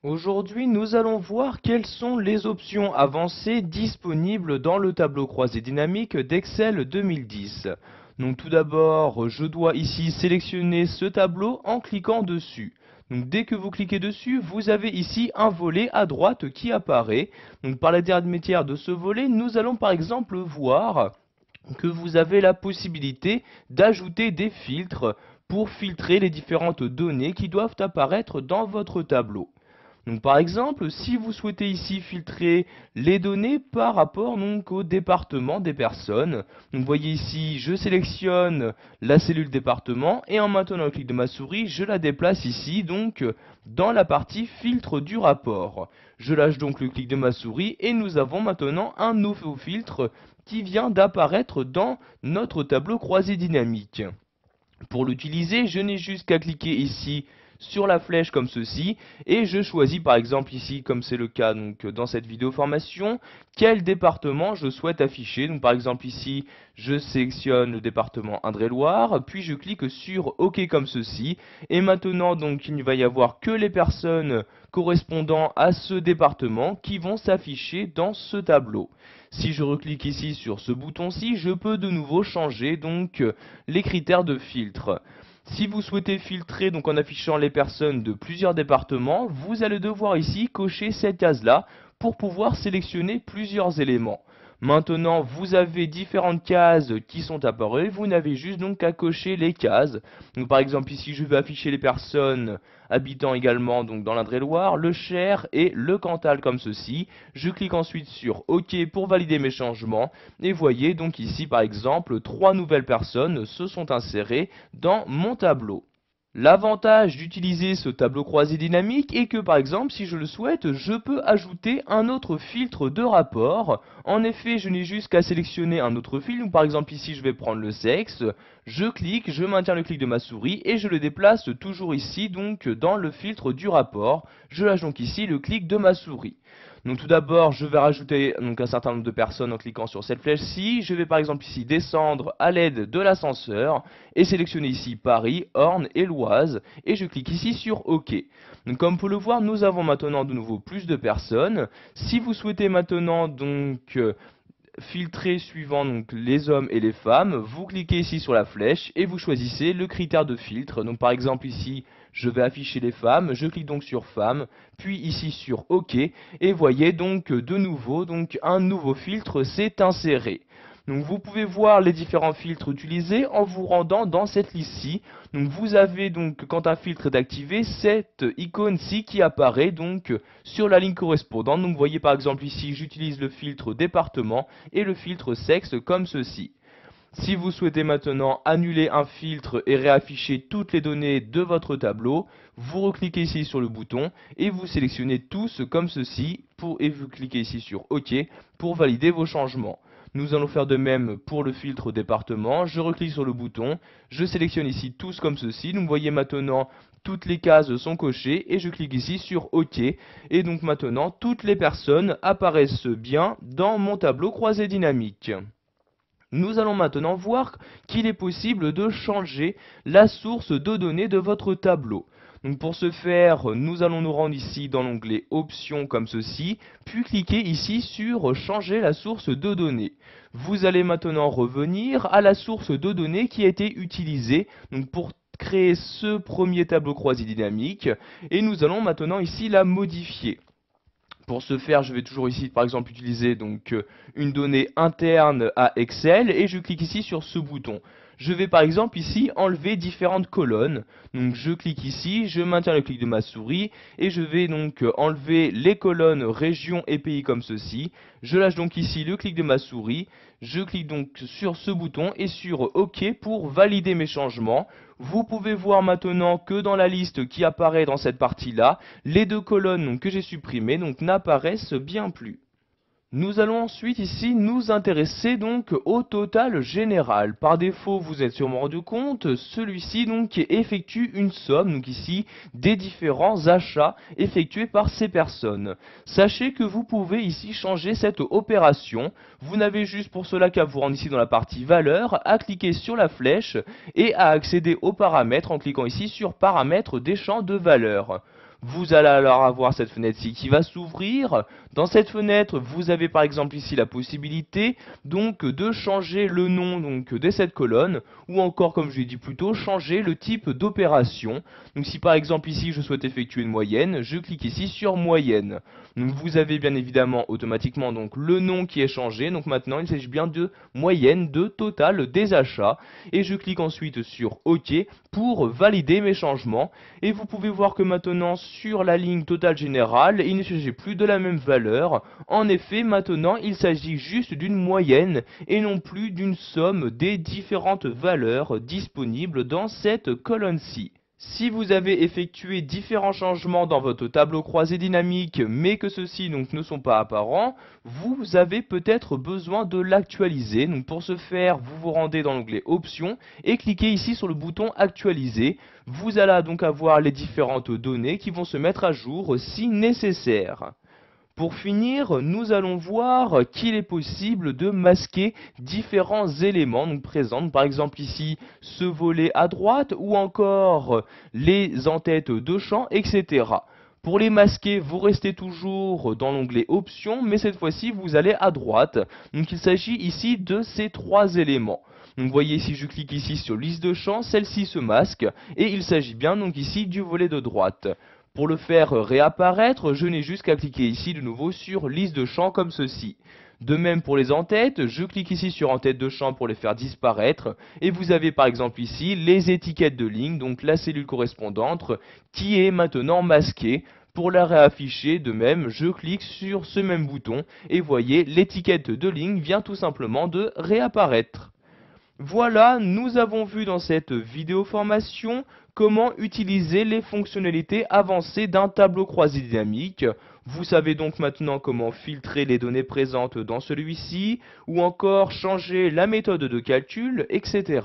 Aujourd'hui, nous allons voir quelles sont les options avancées disponibles dans le tableau croisé dynamique d'Excel 2010. Donc tout d'abord, je dois ici sélectionner ce tableau en cliquant dessus. Donc dès que vous cliquez dessus, vous avez ici un volet à droite qui apparaît. Donc par l'intermédiaire de ce volet, nous allons par exemple voir que vous avez la possibilité d'ajouter des filtres pour filtrer les différentes données qui doivent apparaître dans votre tableau. Donc par exemple, si vous souhaitez ici filtrer les données par rapport donc au département des personnes, donc vous voyez ici, je sélectionne la cellule département et en maintenant le clic de ma souris, je la déplace ici donc dans la partie filtre du rapport. Je lâche donc le clic de ma souris et nous avons maintenant un nouveau filtre qui vient d'apparaître dans notre tableau croisé dynamique. Pour l'utiliser, je n'ai juste qu'à cliquer ici sur la flèche comme ceci et je choisis par exemple ici, comme c'est le cas donc dans cette vidéo formation, quel département je souhaite afficher. Donc par exemple ici, je sélectionne le département Indre-et-Loire, puis je clique sur OK comme ceci et maintenant donc il ne va y avoir que les personnes correspondant à ce département qui vont s'afficher dans ce tableau. Si je reclique ici sur ce bouton-ci, je peux de nouveau changer donc les critères de filtre. Si vous souhaitez filtrer donc en affichant les personnes de plusieurs départements, vous allez devoir ici cocher cette case-là pour pouvoir sélectionner plusieurs éléments. Maintenant, vous avez différentes cases qui sont apparues, vous n'avez juste donc qu'à cocher les cases. Donc par exemple ici, je vais afficher les personnes habitant également donc dans l'Indre-et-Loire, le Cher et le Cantal comme ceci. Je clique ensuite sur OK pour valider mes changements et voyez donc ici par exemple 3 nouvelles personnes se sont insérées dans mon tableau. L'avantage d'utiliser ce tableau croisé dynamique est que par exemple si je le souhaite, je peux ajouter un autre filtre de rapport. En effet, je n'ai juste qu'à sélectionner un autre filtre. Par exemple ici je vais prendre le sexe, je clique, je maintiens le clic de ma souris et je le déplace toujours ici donc dans le filtre du rapport. Je lâche donc ici le clic de ma souris. Donc tout d'abord, je vais rajouter donc un certain nombre de personnes en cliquant sur cette flèche-ci. Je vais par exemple ici descendre à l'aide de l'ascenseur et sélectionner ici Paris, Orne et l'Oise et je clique ici sur OK. Donc comme vous pouvez le voir, nous avons maintenant de nouveau plus de personnes. Si vous souhaitez maintenant donc filtrer suivant donc les hommes et les femmes, vous cliquez ici sur la flèche et vous choisissez le critère de filtre. Donc par exemple ici, je vais afficher les femmes, je clique donc sur femmes, puis ici sur OK et voyez donc de nouveau donc un nouveau filtre s'est inséré. Donc vous pouvez voir les différents filtres utilisés en vous rendant dans cette liste-ci. Donc vous avez donc quand un filtre est activé, cette icône-ci qui apparaît donc sur la ligne correspondante. Donc vous voyez par exemple ici, j'utilise le filtre département et le filtre sexe comme ceci. Si vous souhaitez maintenant annuler un filtre et réafficher toutes les données de votre tableau, vous recliquez ici sur le bouton et vous sélectionnez tous comme ceci et vous cliquez ici sur OK pour valider vos changements. Nous allons faire de même pour le filtre département. Je reclique sur le bouton, je sélectionne ici tous comme ceci. Donc vous voyez maintenant toutes les cases sont cochées et je clique ici sur OK. Et donc maintenant toutes les personnes apparaissent bien dans mon tableau croisé dynamique. Nous allons maintenant voir qu'il est possible de changer la source de données de votre tableau. Donc pour ce faire, nous allons nous rendre ici dans l'onglet Options comme ceci, puis cliquer ici sur Changer la source de données. Vous allez maintenant revenir à la source de données qui a été utilisée donc pour créer ce premier tableau croisé dynamique et nous allons maintenant ici la modifier. Pour ce faire, je vais toujours ici, par exemple, utiliser donc une donnée interne à Excel et je clique ici sur ce bouton. Je vais par exemple ici enlever différentes colonnes. Donc je clique ici, je maintiens le clic de ma souris et je vais donc enlever les colonnes région et pays comme ceci. Je lâche donc ici le clic de ma souris, je clique donc sur ce bouton et sur OK pour valider mes changements. Vous pouvez voir maintenant que dans la liste qui apparaît dans cette partie-là, les deux colonnes que j'ai supprimées n'apparaissent bien plus. Nous allons ensuite ici nous intéresser donc au total général. Par défaut, vous êtes sûrement rendu compte, celui-ci donc effectue une somme, donc ici, des différents achats effectués par ces personnes. Sachez que vous pouvez ici changer cette opération. Vous n'avez juste pour cela qu'à vous rendre ici dans la partie valeur, à cliquer sur la flèche et à accéder aux paramètres en cliquant ici sur paramètres des champs de valeur. Vous allez alors avoir cette fenêtre-ci qui va s'ouvrir. Dans cette fenêtre, vous avez par exemple ici la possibilité donc de changer le nom donc de cette colonne, ou encore, comme je l'ai dit plus tôt, changer le type d'opération. Donc si par exemple ici je souhaite effectuer une moyenne, je clique ici sur moyenne. Donc vous avez bien évidemment automatiquement donc le nom qui est changé. Donc maintenant il s'agit bien de moyenne de total des achats, et je clique ensuite sur OK pour valider mes changements. Et vous pouvez voir que maintenant sur la ligne totale générale, il ne s'agit plus de la même valeur. En effet, maintenant il s'agit juste d'une moyenne et non plus d'une somme des différentes valeurs disponibles dans cette colonne-ci. Si vous avez effectué différents changements dans votre tableau croisé dynamique, mais que ceux-ci donc ne sont pas apparents, vous avez peut-être besoin de l'actualiser. Donc pour ce faire, vous vous rendez dans l'onglet Options et cliquez ici sur le bouton Actualiser. Vous allez donc avoir les différentes données qui vont se mettre à jour si nécessaire. Pour finir, nous allons voir qu'il est possible de masquer différents éléments donc présents, par exemple ici ce volet à droite ou encore les en-têtes de champ, etc. Pour les masquer, vous restez toujours dans l'onglet Options, mais cette fois-ci vous allez à droite. Donc il s'agit ici de ces trois éléments. Donc vous voyez, si je clique ici sur liste de champs, celle-ci se masque et il s'agit bien donc ici du volet de droite. Pour le faire réapparaître, je n'ai juste qu'à cliquer ici de nouveau sur liste de champs comme ceci. De même pour les en-têtes, je clique ici sur en-tête de champ pour les faire disparaître. Et vous avez par exemple ici les étiquettes de ligne, donc la cellule correspondante, qui est maintenant masquée. Pour la réafficher, de même, je clique sur ce même bouton et voyez, l'étiquette de ligne vient tout simplement de réapparaître. Voilà, nous avons vu dans cette vidéo formation comment utiliser les fonctionnalités avancées d'un tableau croisé dynamique. Vous savez donc maintenant comment filtrer les données présentes dans celui-ci, ou encore changer la méthode de calcul, etc.